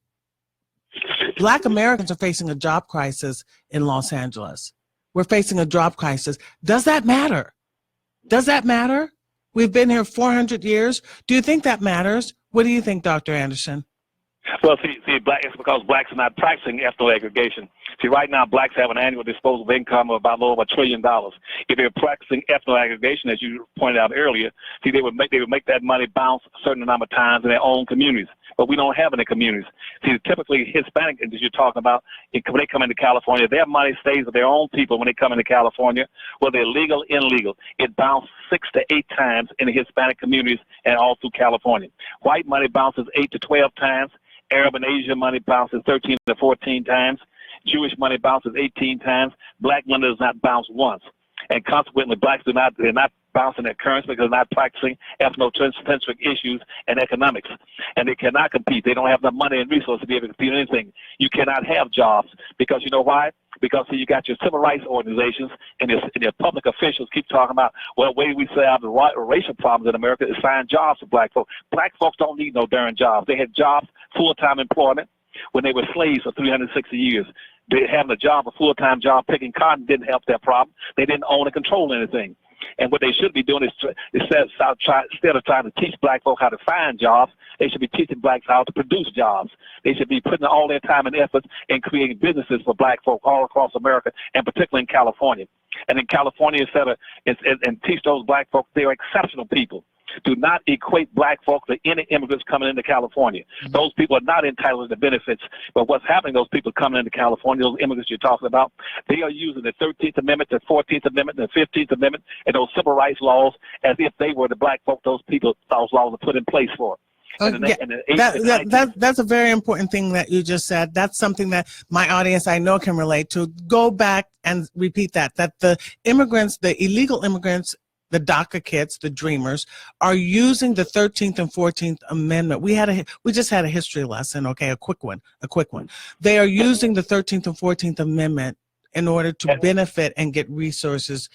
Black Americans are facing a job crisis in Los Angeles. We're facing a job crisis. Does that matter? Does that matter? We've been here 400 years. Do you think that matters? What do you think, Dr. Anderson? Well, see, it's because blacks are not practicing ethno-aggregation. See, right now, blacks have an annual disposable income of about a little over $1 trillion. If they're practicing ethno-aggregation, as you pointed out earlier, see, they would make that money bounce a certain number of times in their own communities. But we don't have any communities. See, typically Hispanic, as you're talking about, when they come into California, their money stays with their own people when they come into California, whether they're legal, illegal. It bounced 6 to 8 times in the Hispanic communities and all through California. White money bounces 8 to 12 times. Arab and Asian money bounces 13 to 14 times. Jewish money bounces 18 times. Black money does not bounce once. And consequently, blacks they're not bouncing their currency because they're not practicing ethnocentric issues and economics. And they cannot compete. They don't have the money and resources to be able to compete in anything. You cannot have jobs because you know why? Because you got your civil rights organizations and your public officials keep talking about, well, the way we solve the racial problems in America is find jobs for black folks. Black folks don't need no darn jobs. They had jobs, full-time employment when they were slaves for 360 years. They having a job, a full-time job, picking cotton didn't help their problem. They didn't own or control anything. And what they should be doing is instead of trying to teach black folk how to find jobs, they should be teaching blacks how to produce jobs. They should be putting all their time and effort in creating businesses for black folk all across America, and particularly in California. And in California, instead of and teach those black folks they are exceptional people. Do not equate black folk to any immigrants coming into California. Those people are not entitled to benefits. But what's happening, those people coming into California, those immigrants you're talking about, they are using the 13th Amendment, the 14th Amendment, the 15th Amendment, and those civil rights laws as if they were the black folk those laws are put in place for. That's a very important thing that you just said. That's something that my audience I know can relate to. Go back and repeat that the immigrants, the illegal immigrants, the DACA kids, the dreamers, are using the 13th and 14th Amendment. We just had a history lesson, okay, a quick one. They are using the 13th and 14th Amendment in order to benefit and get resources.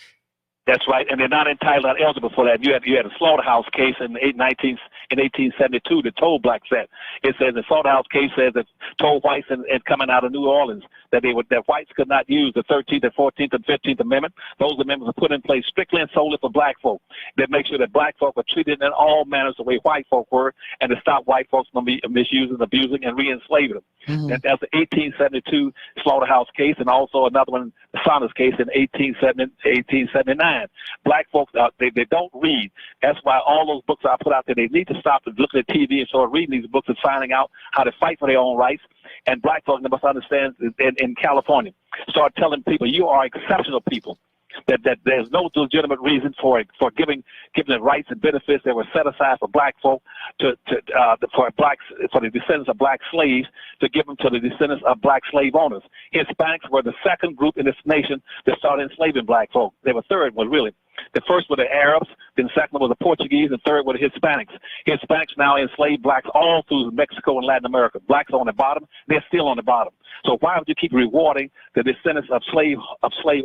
That's right, and they're not entitled, not eligible for that. You had a slaughterhouse case in 1872 that told blacks that. It says the slaughterhouse case says that told whites and coming out of New Orleans that whites could not use the 13th and 14th and 15th Amendment. Those amendments are put in place strictly and solely for black folk. That make sure that black folk are treated in all manners the way white folk were, and to stop white folks from misusing, abusing, and re-enslaving them. Mm-hmm. And that's the 1872 slaughterhouse case, and also another one, the Saunders case in 1879. Black folks, they don't read. That's why all those books I put out there, they need to stop and look at TV and start reading these books and finding out how to fight for their own rights. And black folks must understand in California, start telling people you are exceptional people. That there's no legitimate reason for giving the rights and benefits that were set aside for black folk for the descendants of black slaves to give them to the descendants of black slave owners. Hispanics were the second group in this nation that started enslaving black folk. They were third one, really. The first were the Arabs, then the second was the Portuguese, and third were the Hispanics. Hispanics now enslaved blacks all through Mexico and Latin America. Blacks on the bottom, they're still on the bottom. So why would you keep rewarding the descendants of slave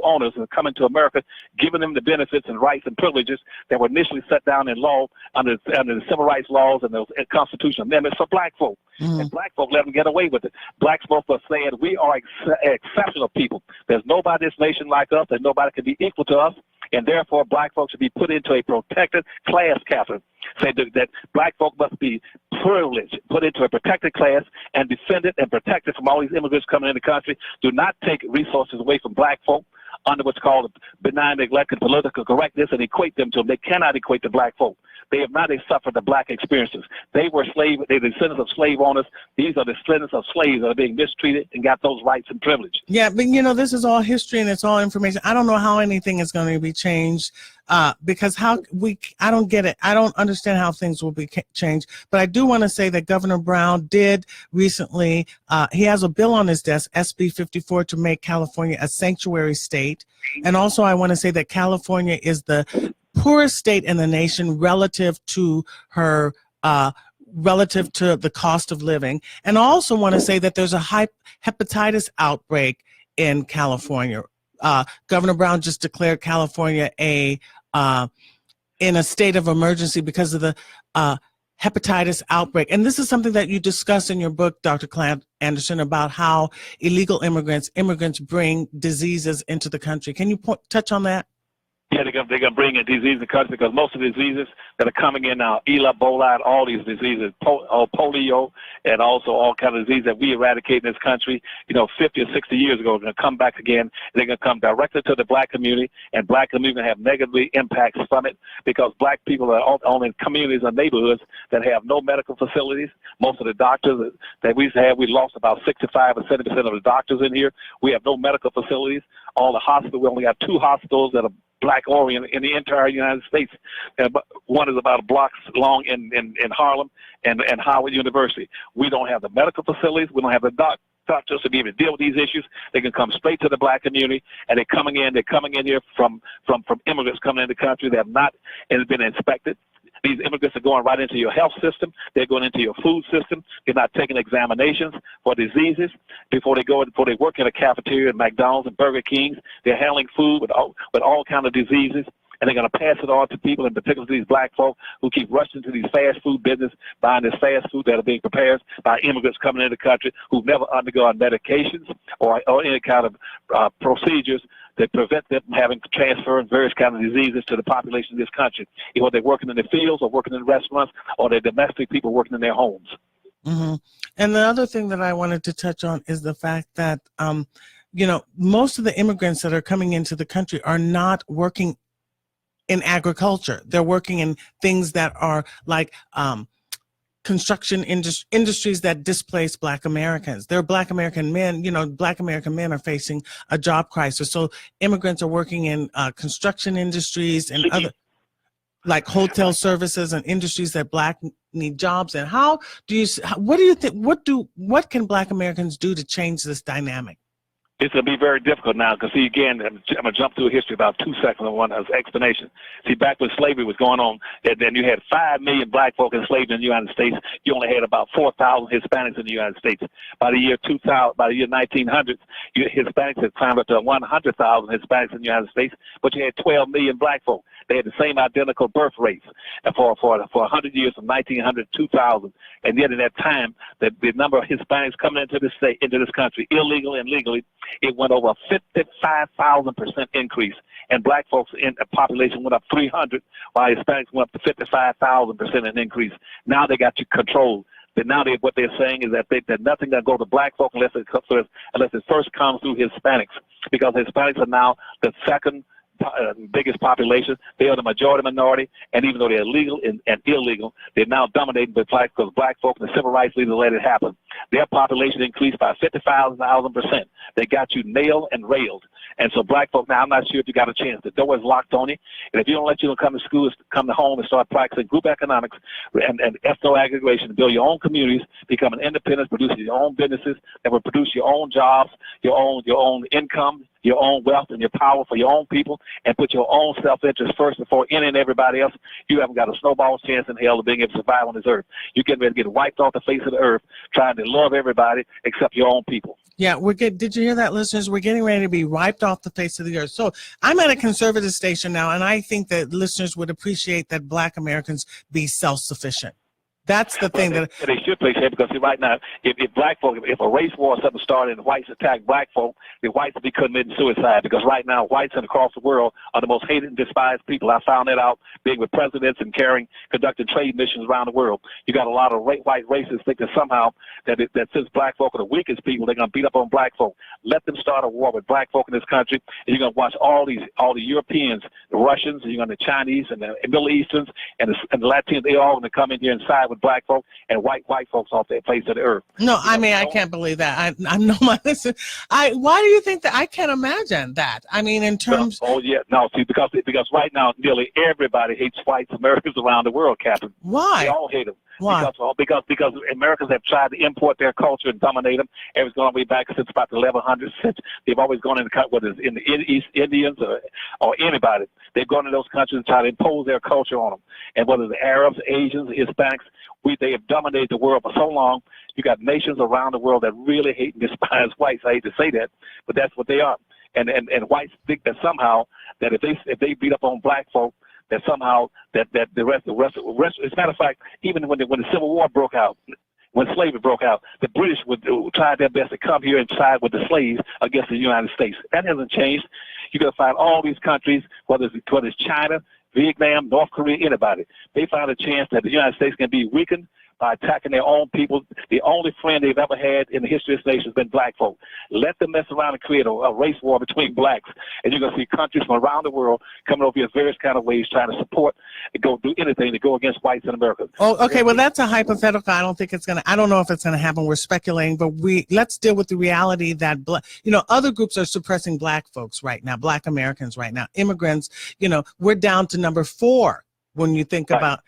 owners who are coming to America, giving them the benefits and rights and privileges that were initially set down in law under the civil rights laws and the constitutional amendments for black folk? And black folk let them get away with it. Black folk are saying we are exceptional people. There's nobody in this nation like us, and nobody can be equal to us. And therefore, black folks should be put into a protected class, Catherine. Say that black folk must be privileged, put into a protected class, and defended and protected from all these immigrants coming in the country. Do not take resources away from black folk under what's called benign neglect and political correctness and equate them to them. They cannot equate to black folk. They have not suffered the black experiences. They're the descendants of slave owners. These are the descendants of slaves that are being mistreated and got those rights and privilege. Yeah, but this is all history and it's all information. I don't know how anything is going to be changed because I don't get it. I don't understand how things will be changed. But I do want to say that Governor Brown did recently, he has a bill on his desk, SB 54, to make California a sanctuary state. And also I want to say that California is the poorest state in the nation relative to the cost of living. And I also want to say that there's a hepatitis outbreak in California. Governor Brown just declared California in a state of emergency because of the hepatitis outbreak. And this is something that you discuss in your book, Dr. Claud Anderson, about how illegal immigrants bring diseases into the country. Can you touch on that? Yeah, they're gonna bring in disease in the country because most of the diseases that are coming in now, Ebola, all these diseases, polio, and also all kinds of diseases that we eradicate in this country, 50 or 60 years ago, are going to come back again. They're going to come directly to the black community, and black community have negatively impacts from it because black people are only in communities and neighborhoods that have no medical facilities. Most of the doctors that we used to have, we lost about 65 or 70% of the doctors in here. We have no medical facilities. All the hospitals, we only got 2 hospitals that are black oriented in the entire United States. One is about a block long in Harlem and Howard University. We don't have the medical facilities. We don't have the doctors to be able to deal with these issues. They can come straight to the black community, and they're coming in here from immigrants coming in the country that have not been inspected. These immigrants are going right into your health system. They're going into your food system. They're not taking examinations for diseases before they work in a cafeteria at McDonald's and Burger Kings. They're handling food with all kinds of diseases, and they're going to pass it on to people, in particular to these black folk who keep rushing to these fast food business, buying this fast food that are being prepared by immigrants coming into the country who've never undergone medications or any kind of procedures that prevent them from having to transfer various kinds of diseases to the population of this country. Either they're working in the fields or working in restaurants, or they're domestic people working in their homes. Mm-hmm. And the other thing that I wanted to touch on is the fact that, most of the immigrants that are coming into the country are not working in agriculture. They're working in things that are like construction industries that displace Black Americans. There are Black American men, Black American men are facing a job crisis. So immigrants are working in construction industries and other, like hotel services and industries that Black need jobs in. What do you think, what can Black Americans do to change this dynamic? It's going to be very difficult now because, see, again, I'm going to jump through history about 2 seconds on one explanation. See, back when slavery was going on, then you had 5 million black folk enslaved in the United States. You only had about 4,000 Hispanics in the United States. By the year 1900s, Hispanics had climbed up to 100,000 Hispanics in the United States, but you had 12 million black folk. They had the same identical birth rates for 100 years from 1900 to 2000. And yet in that time, the number of Hispanics coming into this country, illegally and legally, it went over a 55,000% increase. And black folks in the population went up 300, while Hispanics went up to 55,000% an increase. Now they got you controlled. But now what they're saying is that nothing that go to black folk unless it first comes through Hispanics, because Hispanics are now the second biggest population. They are the majority minority, and even though they're legal and illegal, they're now dominated by black, because black folk and the civil rights leaders let it happen. Their population increased by 55,000%. They got you nailed and railed. And so black folk, now I'm not sure if you got a chance. The door is locked on you. And if you don't let you come to school, come to home and start practicing group economics and ethno-aggregation, build your own communities, become an independent, produce your own businesses that will produce your own jobs, your own income, your own wealth and your power for your own people and put your own self-interest first before any and everybody else, you haven't got a snowball's chance in hell of being able to survive on this earth. You're getting ready to get wiped off the face of the earth trying to love everybody except your own people. Yeah, did you hear that, listeners? We're getting ready to be wiped off the face of the earth. So I'm at a conservative station now, and I think that listeners would appreciate that Black Americans be self-sufficient. That's the thing that they should play safe, because see, right now, if black folk, if a race war or something started and whites attack black folk, the whites would be committing suicide, because right now whites and across the world are the most hated and despised people. I found that out being with presidents and conducting trade missions around the world. You got a lot of white racists think that somehow that since black folk are the weakest people, they're going to beat up on black folk. Let them start a war with black folk in this country, and you're going to watch all the Europeans, the Russians, and you're going to the Chinese and the Middle Easterns and the Latinos. They all going to come in here and side with black folk and white folks off their face of the earth. No, I mean, I can't believe that. I know my listen. Why do you think that? I can't imagine that. I mean, in terms. Oh yeah, no. See, because right now nearly everybody hates whites Americans around the world, Captain. Why? They all hate them. Why? Because Americans have tried to import their culture and dominate them. It's gone way back since about the 1100s. Since they've always gone in the country, whether it's in the East Indians or anybody, they've gone to those countries and tried to impose their culture on them. And whether the Arabs, Asians, Hispanics, they have dominated the world for so long. You got nations around the world that really hate and despise whites. I hate to say that, but that's what they are. And whites think that somehow that if they beat up on black folk, that somehow that the rest. As a matter of fact, even when the Civil War broke out, when slavery broke out, the British would try their best to come here and side with the slaves against the United States. That hasn't changed. You're going to find all these countries, whether it's China, Vietnam, North Korea, anybody, they find a chance that the United States can be weakened by attacking their own people. The only friend they've ever had in the history of this nation has been black folk. Let them mess around and create a race war between blacks, and you're going to see countries from around the world coming over here in various kind of ways trying to support and go do anything to go against whites in America. Oh, okay. Well, that's a hypothetical. I don't know if it's going to happen. We're speculating, but let's deal with the reality that other groups are suppressing black folks right now, black Americans right now, immigrants. We're down to number 4. When you think about,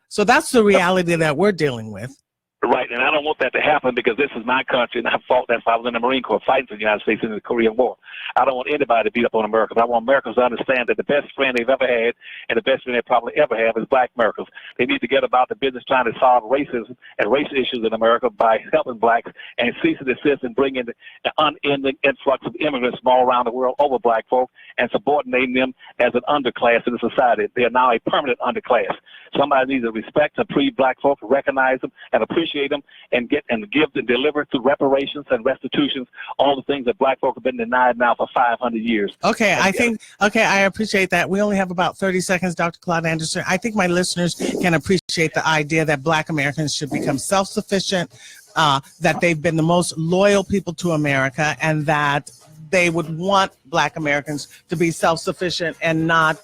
so that's the reality that we're dealing with. Right, and I don't want that to happen because this is my country, and I fought. That's why I was in the Marine Corps fighting for the United States in the Korean War. I don't want anybody to beat up on Americans. I want Americans to understand that the best friend they've ever had and the best friend they probably ever have is black Americans. They need to get about the business trying to solve racism and race issues in America by helping blacks and cease and desist and bring in the unending influx of immigrants from all around the world over black folk and subordinating them as an underclass in the society. They are now a permanent underclass. Somebody needs to respect and appreciate black folk, recognize them and appreciate them, and give and deliver through reparations and restitutions all the things that black folk have been denied now for 500 years. Okay, I appreciate that. We only have about 30 seconds, Dr. Claud Anderson. I think my listeners can appreciate the idea that black Americans should become self-sufficient, that they've been the most loyal people to America, and that they would want black Americans to be self-sufficient and not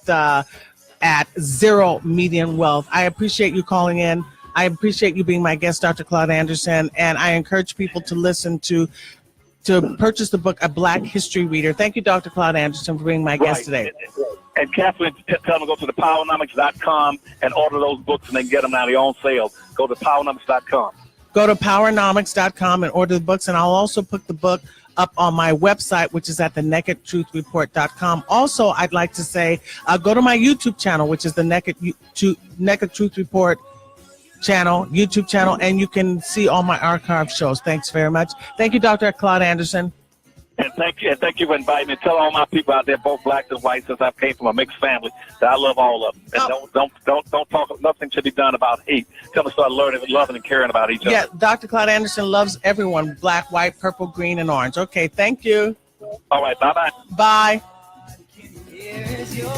at zero median wealth. I appreciate you calling in. I appreciate you being my guest, Dr. Claud Anderson, and I encourage people to listen to purchase the book, A Black History Reader. Thank you, Dr. Claud Anderson, for being my guest today. And Kathleen, tell them to go to thepowernomics.com and order those books, and they can get them now. They're on sale. Go to powernomics.com. Go to powernomics.com and order the books, and I'll also put the book up on my website, which is at thenakedtruthreport.com. Also, I'd like to say, go to my YouTube channel, which is the Naked Truth Report YouTube channel, and you can see all my archive shows. Thanks very much. Thank you, Dr. Claud Anderson. And thank you for inviting me. Tell all my people out there, both blacks and whites, since I came from a mixed family, that I love all of them. And don't talk. Nothing should be done about hate. Tell them to start learning, loving, and caring about each other. Yeah, Dr. Claud Anderson loves everyone: black, white, purple, green, and orange. Okay, thank you. All right, bye-bye. Bye. Here's your